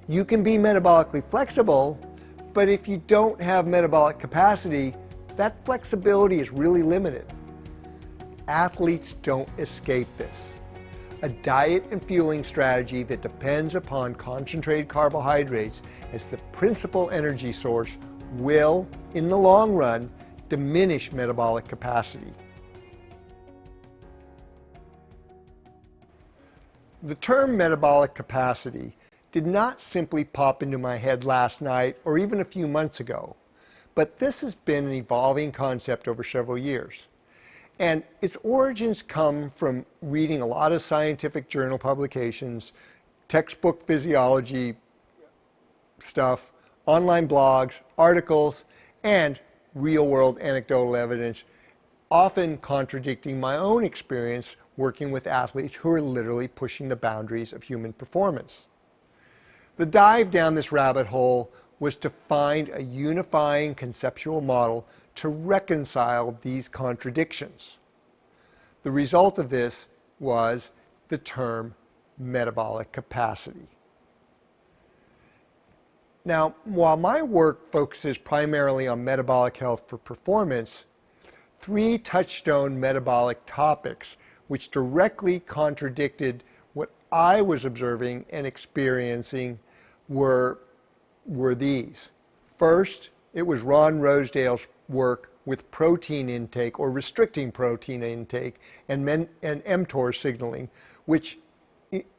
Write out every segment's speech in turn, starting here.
You can be metabolically flexible, but if you don't have metabolic capacity, that flexibility is really limited. Athletes don't escape this. A diet and fueling strategy that depends upon concentrated carbohydrates as the principal energy source will, in the long run, diminish metabolic capacity. The term metabolic capacity did not simply pop into my head last night or even a few months ago, but this has been an evolving concept over several years. And its origins come from reading a lot of scientific journal publications, textbook physiology stuff, online blogs, articles, and real-world anecdotal evidence, often contradicting my own experience working with athletes who are literally pushing the boundaries of human performance. The dive down this rabbit hole was to find a unifying conceptual model to reconcile these contradictions. The result of this was the term metabolic capacity. Now, while my work focuses primarily on metabolic health for performance, three touchstone metabolic topics which directly contradicted what I was observing and experiencing were these. First, it was Ron Rosedale's work with protein intake or restricting protein intake and mTOR signaling, which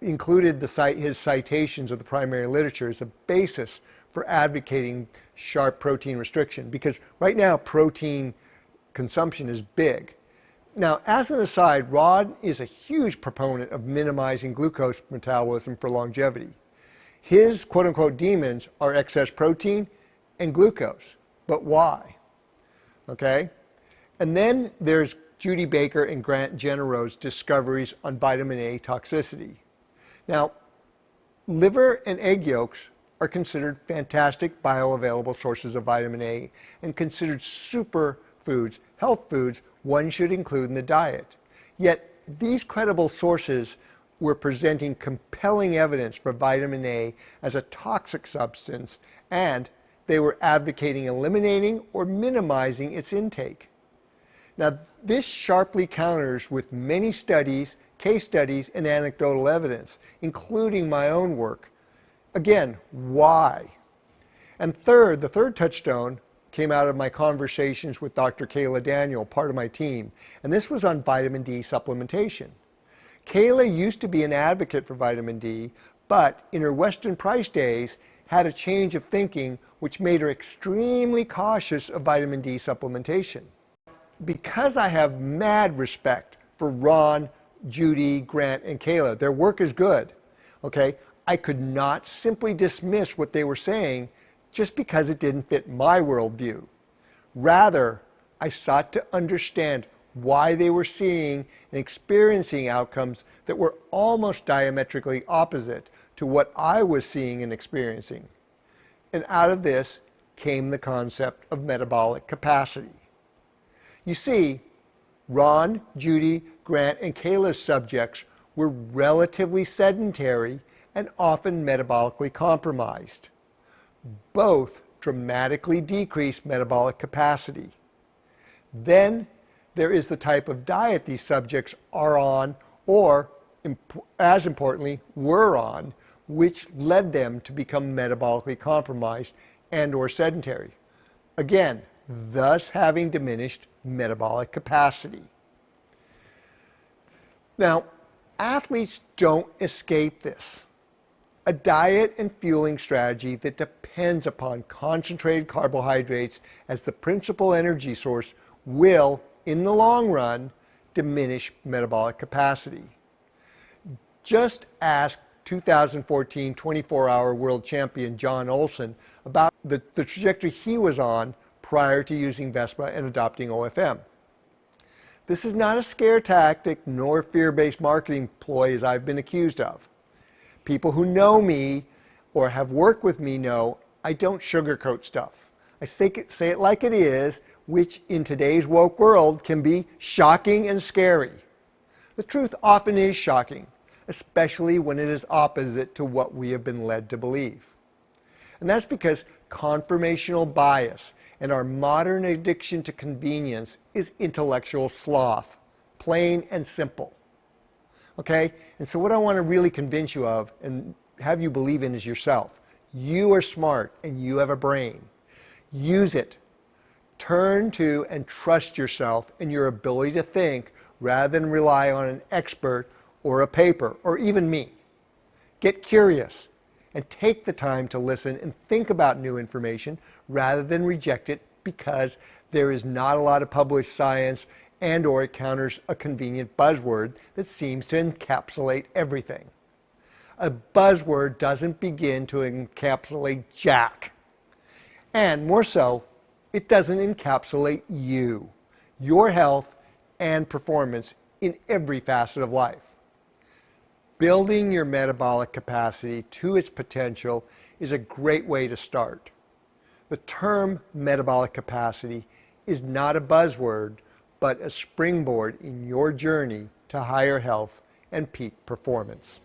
included his citations of the primary literature as a basis for advocating sharp protein restriction, because right now protein consumption is big. Now, as an aside, Rod is a huge proponent of minimizing glucose metabolism for longevity. His quote-unquote demons are excess protein and glucose. But why? Okay? And then there's Judy Baker and Grant Genero's discoveries on vitamin A toxicity. Now, liver and egg yolks are considered fantastic bioavailable sources of vitamin A and considered superfoods, health foods one should include in the diet. Yet these credible sources were presenting compelling evidence for vitamin A as a toxic substance, and they were advocating eliminating or minimizing its intake. Now, this sharply counters with many studies, case studies, and anecdotal evidence, including my own work. Again, why? And third, the third touchstone came out of my conversations with Dr. Kayla Daniel, part of my team, and this was on vitamin D supplementation. Kayla used to be an advocate for vitamin D, but in her Weston Price days had a change of thinking which made her extremely cautious of vitamin D supplementation. Because I have mad respect for Ron, Judy, Grant, and Kayla, their work is good, okay? I could not simply dismiss what they were saying just because it didn't fit my worldview. Rather, I sought to understand why they were seeing and experiencing outcomes that were almost diametrically opposite to what I was seeing and experiencing. And out of this came the concept of metabolic capacity. You see, Ron, Judy, Grant, and Kayla's subjects were relatively sedentary and often metabolically compromised. Both dramatically decreased metabolic capacity. Then there is the type of diet these subjects are on, or as importantly, were on, which led them to become metabolically compromised and or sedentary. Again, thus having diminished metabolic capacity. Now, athletes don't escape this. A diet and fueling strategy that depends upon concentrated carbohydrates as the principal energy source will, in the long run, diminish metabolic capacity. Just ask 2014 24-hour world champion John Olson about the trajectory he was on prior to using Vespa and adopting OFM. This is not a scare tactic nor fear-based marketing ploy as I've been accused of. People who know me or have worked with me know I don't sugarcoat stuff. I say it like it is, which in today's woke world can be shocking and scary. The truth often is shocking, especially when it is opposite to what we have been led to believe. And that's because confirmational bias and our modern addiction to convenience is intellectual sloth, plain and simple. Okay? And so what I want to really convince you of and have you believe in is yourself. You are smart and you have a brain. Use it. Turn to and trust yourself and your ability to think rather than rely on an expert or a paper or even me. Get curious and take the time to listen and think about new information rather than reject it because there is not a lot of published science and or it counters a convenient buzzword that seems to encapsulate everything. A buzzword doesn't begin to encapsulate jack. And more so, it doesn't encapsulate you, your health and performance in every facet of life. Building your metabolic capacity to its potential is a great way to start. The term metabolic capacity is not a buzzword, but a springboard in your journey to higher health and peak performance.